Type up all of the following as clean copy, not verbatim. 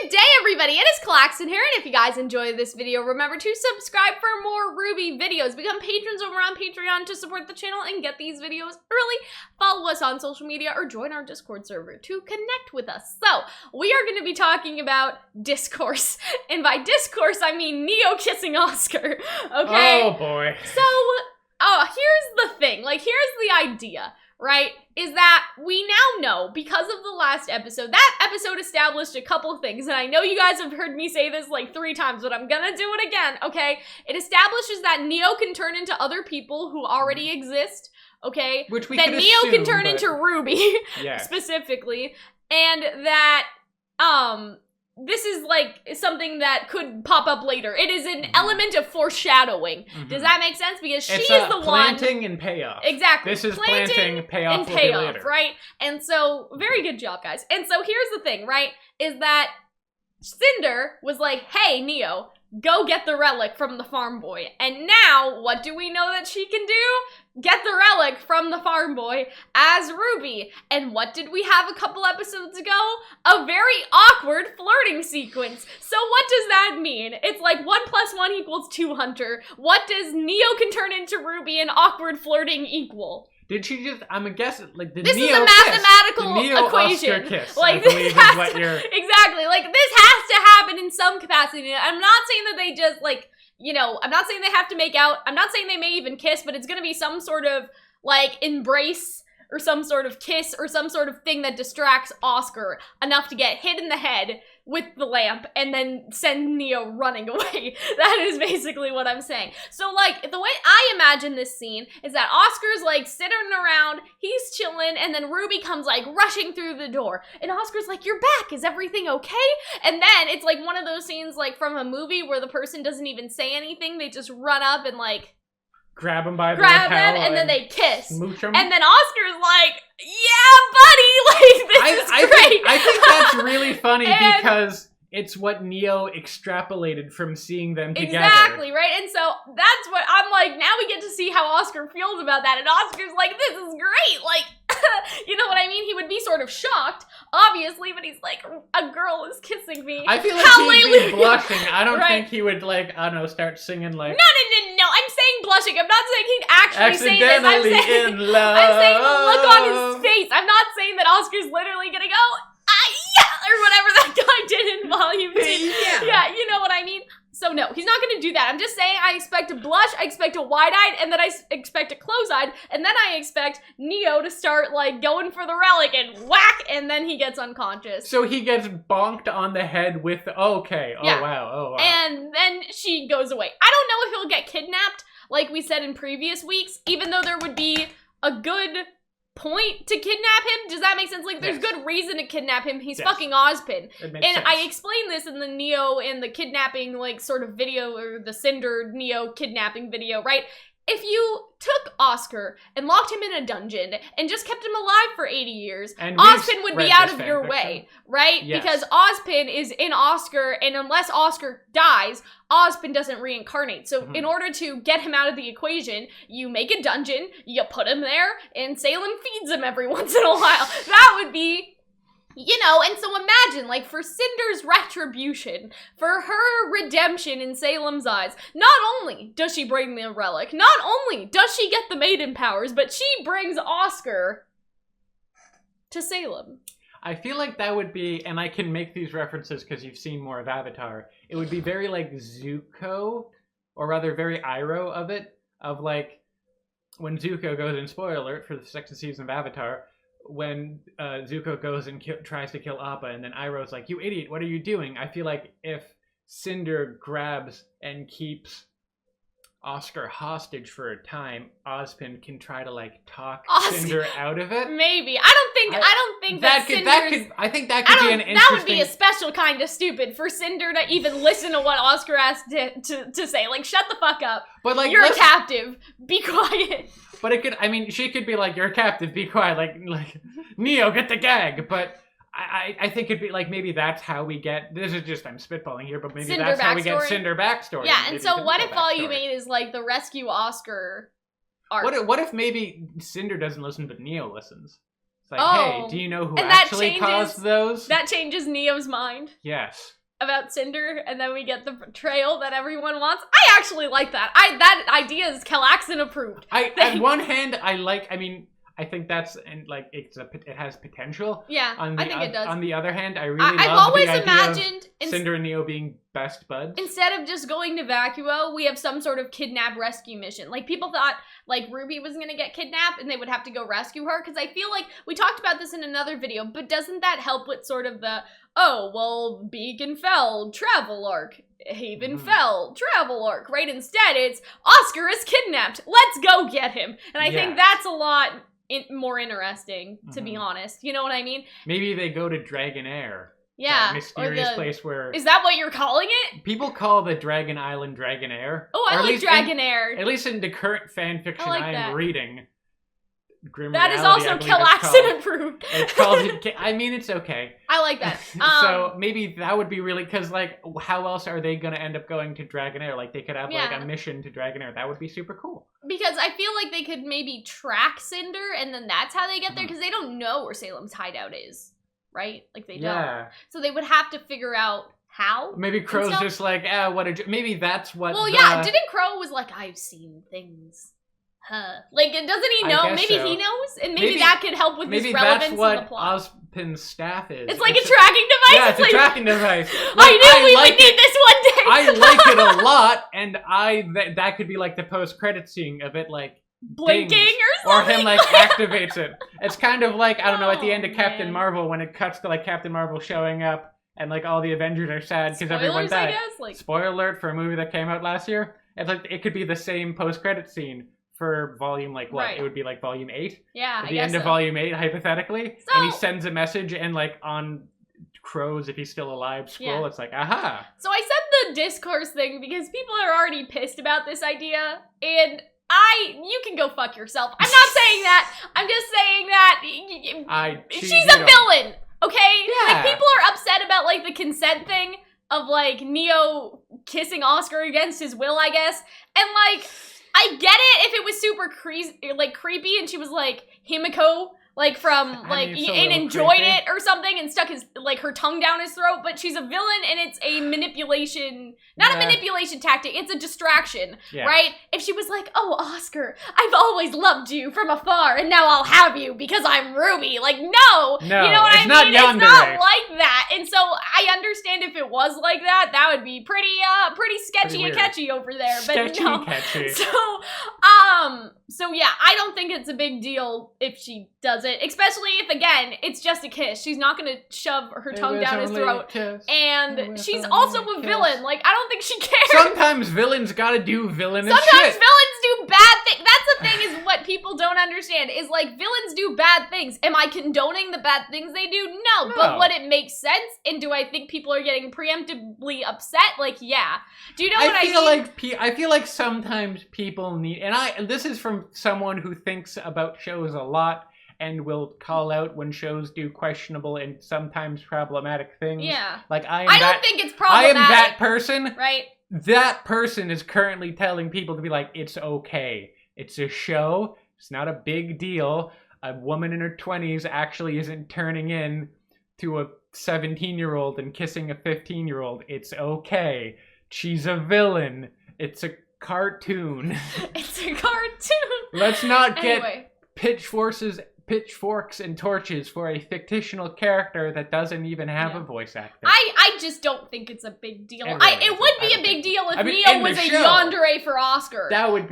Good day, everybody. It is Calxiyn here, and if you guys enjoyed this video, remember to subscribe for more RWBY videos. Become patrons over on Patreon to support the channel and get these videos early. Follow us on social media or join our Discord server to connect with us. So, we are going to be talking about discourse. And by discourse, I mean Neo kissing Oscar. Okay? Oh, boy. So, here's the thing. Here's the idea. Right, is that we now know, because of the last episode, that episode established a couple of things, and I know you guys have heard me say this like 3 times, but I'm gonna do it again, okay? It establishes that Neo can turn into other people who already exist, okay? Which we that could Neo assume, can turn but... into RWBY, yes. specifically, and that, this is, something that could pop up later. It is an element of foreshadowing. Does that make sense? Because she is the one... planting and payoff. Exactly. This is planting, payoff and payoff, later. right? And so, very good job, guys. And so, here's the thing, right? Is that Cinder was like, hey, Neo, go get the relic from the farm boy. And now, what do we know that she can do? Get the relic from the farm boy as RWBY. And what did we have a couple episodes ago? A very awkward flirting sequence. So what does that mean? It's like 1 + 1 = 2, Hunter. What does Neo can turn into RWBY and awkward flirting equal? Did she just, I'm guessing, like, the this Neo is a mathematical the Neo equation. Oscar kiss, like, I believe has is what to, you're... Exactly. Like, this has to happen in some capacity. I'm not saying that they just, like, you know, I'm not saying they have to make out. I'm not saying they may even kiss, but it's gonna be some sort of, like, embrace or some sort of kiss or some sort of thing that distracts Oscar enough to get hit in the head with the lamp and then send Neo running away. That is basically what I'm saying. So, like, the way I imagine this scene is that Oscar's, like, sitting around, he's chilling, and then RWBY comes, like, rushing through the door. And Oscar's like, you're back, is everything okay? And then it's, like, one of those scenes, like, from a movie where the person doesn't even say anything, they just run up and, like, grab him by the lapel and then they kiss. Smooch him. And then Oscar's like, yeah, buddy, like, this is great. I think that's really funny because it's what Neo extrapolated from seeing them together. Exactly, right? And so that's what I'm like, now we get to see how Oscar feels about that. And Oscar's like, this is great. Like, you know what I mean? He would be sort of shocked, obviously, but he's like, a girl is kissing me. I feel like he'd be blushing. I don't think he would, like, I don't know, start singing like... No, I'm saying blushing. I'm not saying he'd actually say this. I'm saying, in love. I'm saying the look on his face. I'm not saying that Oscar's literally gonna go, yeah, or whatever that guy did in Volume 2. Yeah, you know what I mean? So no, he's not gonna do that. I'm just saying I expect a blush, I expect a wide-eyed, and then I expect a close-eyed, and then I expect Neo to start, like, going for the relic and whack, and then he gets unconscious. So he gets bonked on the head with, okay, oh yeah. Wow, oh wow. And then she goes away. I don't know if he'll get kidnapped, like we said in previous weeks, even though there would be a good point to kidnap him. Does that make sense? Like, there's good reason to kidnap him. He's fucking Ozpin. And sense. I explained this in the Neo and the kidnapping, like, sort of video, or the Cinder Neo kidnapping video, right? If you took Oscar and locked him in a dungeon and just kept him alive for 80 years, Ozpin would be out of your way, right? Yes. Because Ozpin is in Oscar, and unless Oscar dies, Ozpin doesn't reincarnate. So in order to get him out of the equation, you make a dungeon, you put him there, and Salem feeds him every once in a while. That would be... You know, and so imagine, like, for Cinder's retribution, for her redemption in Salem's eyes, not only does she bring the relic, not only does she get the maiden powers, but she brings Oscar to Salem. I feel like that would be, and I can make these references because you've seen more of Avatar, it would be very, like, Zuko, or rather very Iroh of it, of, like, when Zuko goes in, spoiler alert, for the second season of Avatar, when Zuko goes and tries to kill Appa, and then Iroh's like, you idiot, what are you doing? I feel like if Cinder grabs and keeps Oscar hostage for a time, Ozpin can try to, like, talk Cinder out of it. Maybe. I don't think that Cinder's... I think that could be an interesting... That would be a special kind of stupid for Cinder to even listen to what Oscar has to say. Like, shut the fuck up. But, like, you're a captive. Be quiet. But it could, I mean, she could be like, you're a captive, be quiet, like, Neo, get the gag. But I think it'd be like, maybe that's how we get, this is just, I'm spitballing here, but maybe that's how we get Cinder backstory. Yeah, and so what if all you made is, like, the rescue Oscar arc? What if maybe Cinder doesn't listen, but Neo listens? It's like, hey, do you know who actually caused those? That changes Neo's mind. Yes. About Cinder, and then we get the betrayal that everyone wants. I actually like that. That idea is Calxiyn approved. On one hand, I think that's, and like it has potential. Yeah, I think it does. On the other hand, I really love always the idea imagined of Cinder and Neo being best buds. Instead of just going to Vacuo, we have some sort of kidnap rescue mission. Like, people thought like RWBY was gonna get kidnapped and they would have to go rescue her, because I feel like we talked about this in another video, but doesn't that help with sort of the, oh, well, Beacon fell, travel arc. Haven fell, travel arc, right? Instead, it's Oscar is kidnapped. Let's go get him. And I think that's a lot more interesting, to be honest. You know what I mean? Maybe they go to Dragonair. Yeah. That mysterious place where... Is that what you're calling it? People call the Dragon Island Dragonair. Oh, I like Dragonair. At least in the current fanfiction I am reading. Grim that Reality, is also Calxiyn approved. It's called... it's okay. I like that. So maybe that would be really... Because, like, how else are they going to end up going to Dragonair? Like, they could have, like, a mission to Dragonair. That would be super cool. Because I feel like they could maybe track Cinder, and then that's how they get there, because they don't know where Salem's hideout is, right? Like, they don't. So they would have to figure out how. Maybe Crow's just like, maybe that's what... Well, yeah, didn't Crow was like, I've seen things. Like, doesn't he know? Maybe he knows, and maybe that could help with his relevance in the plot. Maybe that's what Ozpin's staff is. It's like a tracking device. Yeah, it's a tracking device. Like, I knew we would need this one day. I like it a lot, and that could be like the post-credit scene of it, like blinking dings, or something. or him like activates it. It's kind of like, I don't know, at the end of Captain Marvel, when it cuts to like Captain Marvel showing up, and like all the Avengers are sad because everyone died. Spoiler alert for a movie that came out last year. It's like it could be the same post-credit scene for volume, like, what? Right. It would be, like, volume 8? Yeah, at the end of volume 8, hypothetically. So, and he sends a message, and, like, on Crow's, if he's still alive, scroll, it's like, aha! So I said the discourse thing because people are already pissed about this idea, and you can go fuck yourself. I'm not saying that. I'm just saying that she's a villain, okay? Yeah. Like, people are upset about, like, the consent thing of, like, Neo kissing Oscar against his will, I guess, and, like... I get it if it was super creepy and she was like Himiko, like from like and enjoyed it or something and stuck his her tongue down his throat, but she's a villain and it's a manipulation, not a manipulation tactic, it's a distraction, right? If she was like, oh, Oscar, I've always loved you from afar and now I'll have you because I'm RWBY, like, no, you know what I mean? It's not like that. And so I understand if it was like that, that would be pretty sketchy and catchy over there, but sketchy no. Catchy. So yeah, I don't think it's a big deal if she does it, especially if, again, it's just a kiss. She's not gonna shove her tongue down his throat. And she's also a villain. Like, I don't think she cares. Sometimes villains gotta do villainous shit. Sometimes villains do bad things. That's the thing, is what people don't understand, is like, villains do bad things. Am I condoning the bad things they do? No. But would it make sense? And do I think people are getting preemptively upset? Like, yeah. Do you know what I mean? I feel like sometimes people need, and this is from someone who thinks about shows a lot and will call out when shows do questionable and sometimes problematic things. Yeah. Like, I don't think it's problematic. I am that person. Right. That person is currently telling people to be like, it's okay. It's a show. It's not a big deal. A woman in her 20s actually isn't turning in to a 17-year-old and kissing a 15-year-old. It's okay. She's a villain. It's a cartoon. It's a cartoon. Let's not get pitchforks and torches for a fictional character that doesn't even have a voice actor. I just don't think it's a big deal. It would be a big deal if Neo was a yandere for Oscar. That would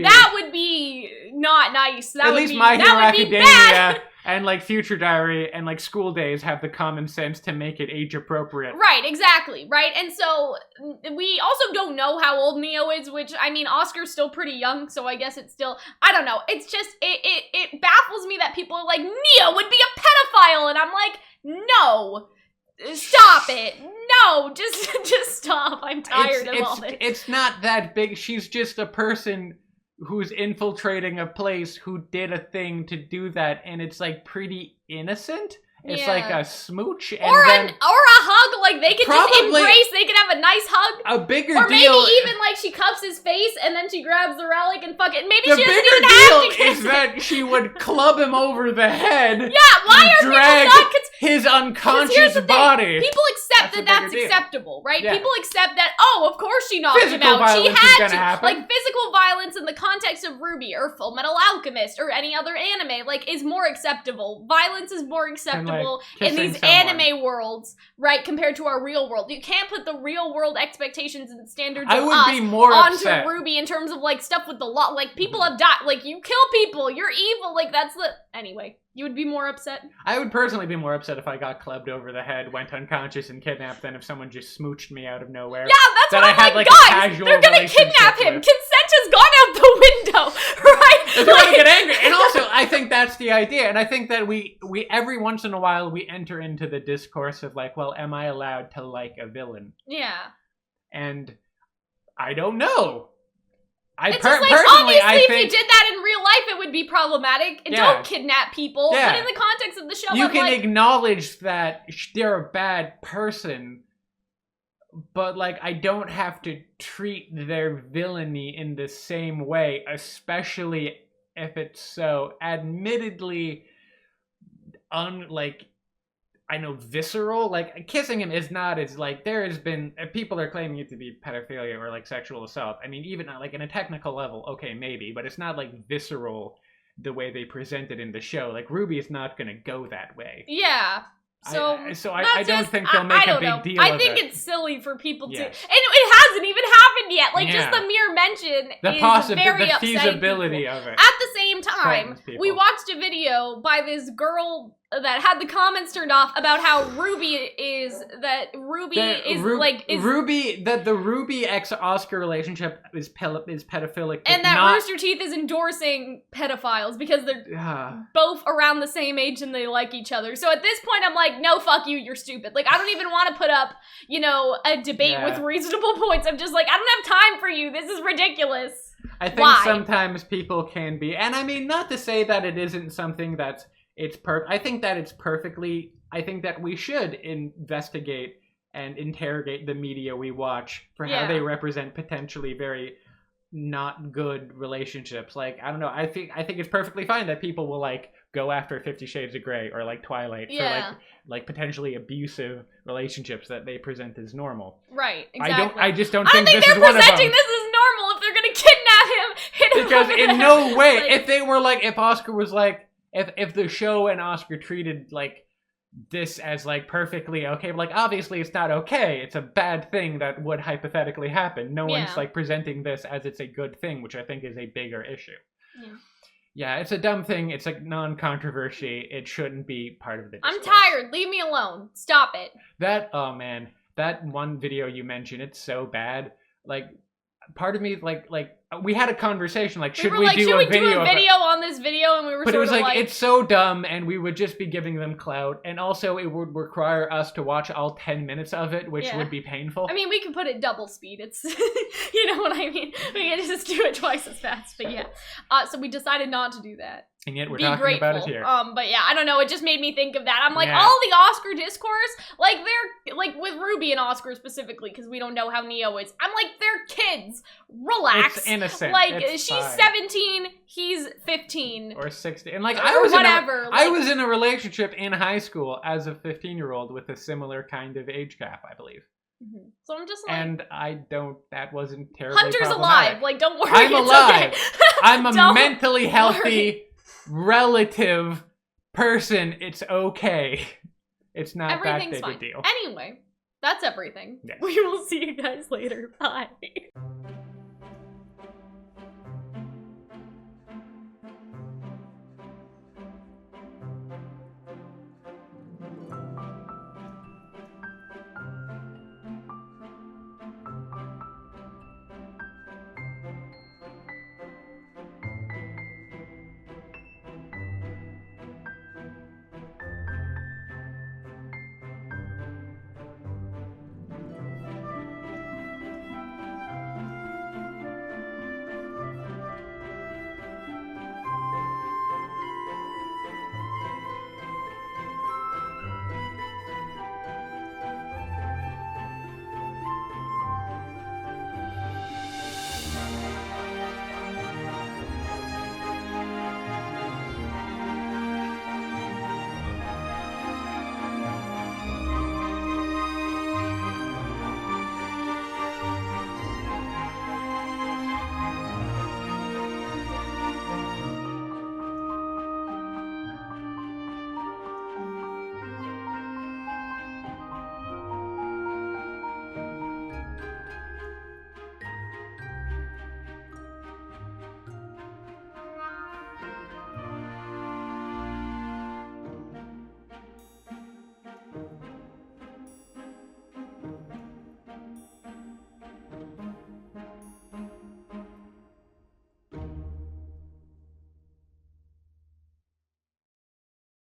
be not nice. At least My Hero Academia and like Future Diary and like School Days have the common sense to make it age appropriate. Right, exactly, right? And so we also don't know how old Neo is, which, I mean, Oscar's still pretty young, so I guess it's still, I don't know. It's just, it baffles me that people are like, Neo would be a pedophile, and I'm like, no. Stop it. No, just stop. I'm tired of all this. It's not that big. She's just a person who's infiltrating a place who did a thing to do that, and it's like pretty innocent. It's Yeah. like a smooch, and or then or a hug, like they could just Probably- embrace, they could have a nice hug. a bigger Or maybe deal. even like she cups his face and then she grabs the relic and fuck it. Maybe The she doesn't bigger even have to deal kiss is him. that she would club him over the head. Yeah, why are drag people not his here's unconscious the thing. body. People accept That's a that's bigger deal. acceptable, right? Yeah. People accept that, oh, of course she knocked Physical him out. She violence is had gonna to. happen. Like, physical violence in the context of RWBY or Full Metal Alchemist or any other anime, like, is more acceptable. Violence is more acceptable in kissing these someone. anime worlds, right, compared to our real world. You can't put the real world expectations and standards I of would us be more onto upset. RWBY in terms of, like, stuff with the law. Like, people have died. Like, you kill people. You're evil. Like, that's the... Anyway, you would be more upset? I would personally be more upset if I got clubbed over the head, went unconscious, and kidnapped than if someone just smooched me out of nowhere. Yeah, that's That what I I'm had, like, like, a guys, casual they're gonna relationship kidnap him. with. Consent has gone out the window, right? If you want to get angry, and also I think that's the idea, and I think that we every once in a while we enter into the discourse of like, well, am I allowed to like a villain? Yeah. And I don't know. It's just like, personally, obviously, I if think you did that in real life, it would be problematic. And Yeah. don't kidnap people. Yeah. But in the context of the show, you I'm can like, acknowledge that they're a bad person, but like I don't have to treat their villainy in the same way, especially if it's so admittedly I know visceral. Like kissing him is not as like there has been people are claiming it to be pedophilia or like sexual assault. I mean, even like in a technical level, okay, maybe, but it's not like visceral the way they present it in the show. Like RWBY is not gonna go that way. yeah. So I don't think they'll make a big deal I of think it. it's silly for people to, Yeah. and it hasn't even happened yet. Like just Yeah. the mere mention The is very the upsetting feasibility people. of it. At the same time, frightens people. we watched a video by this girl that had the comments turned off about how RWBY is RWBY that the RWBY ex-Oscar relationship is pedophilic, and that not, Rooster Teeth is endorsing pedophiles because they're both around the same age and they like each other. So at this point, I'm like, no, fuck you, you're stupid. Like, I don't even want to put up, a debate with reasonable points. I'm just like, I don't have time for you. This is ridiculous. I think Why? sometimes people can be, and I mean, not to say that it isn't something that's I think that it's perfectly. I think that we should investigate and interrogate the media we watch for how they represent potentially very not good relationships. Like, I don't know. I think it's perfectly fine that people will like go after 50 Shades of Grey or like Twilight for like potentially abusive relationships that they present as normal. Right. Exactly. I just don't I don't think think this they're is one of them. presenting this as normal if they're gonna kidnap him. Hit him Because over the in no head. way, Like, if they were like, if Oscar was like, if the show and Oscar treated like this as like perfectly okay, but like obviously it's not okay. It's a bad thing that would hypothetically happen. No one's like presenting this as it's a good thing, which I think is a bigger issue. Yeah, it's a dumb thing. It's a non-controversy. It shouldn't be part of the discourse. I'm tired. Leave me alone. Stop it. Oh man, that one video you mentioned, it's so bad. Like, part of me like we had a conversation like, should we do a video on this video? And we were but sort it was of like it's so dumb and we would just be giving them clout, and also it would require us to watch all 10 minutes of it, which would be painful. I mean, we could put it double speed. It's, you know what I mean? We could just do it twice as fast, but yeah. So we decided not to do that. And yet we're talking about it here. But yeah, I don't know. It just made me think of that. I'm like, Yeah. all the Oscar discourse, like they're like with RWBY and Oscar specifically, because we don't know how Neo is. I'm like, they're kids. Relax. It's innocent. Like It's she's fine. 17, he's 15 or 16, and like or I was whatever. I was in a relationship in high school as a 15-year-old with a similar kind of age gap, I believe. Mm-hmm. So I'm just like, And that wasn't terribly Hunter's problematic. alive. Like, don't worry. I'm it's alive. Okay. I'm a Don't mentally healthy worry. relative person. It's okay. It's not Everything's that big fine. a deal. Anyway, that's everything. Yes. We will see you guys later. Bye.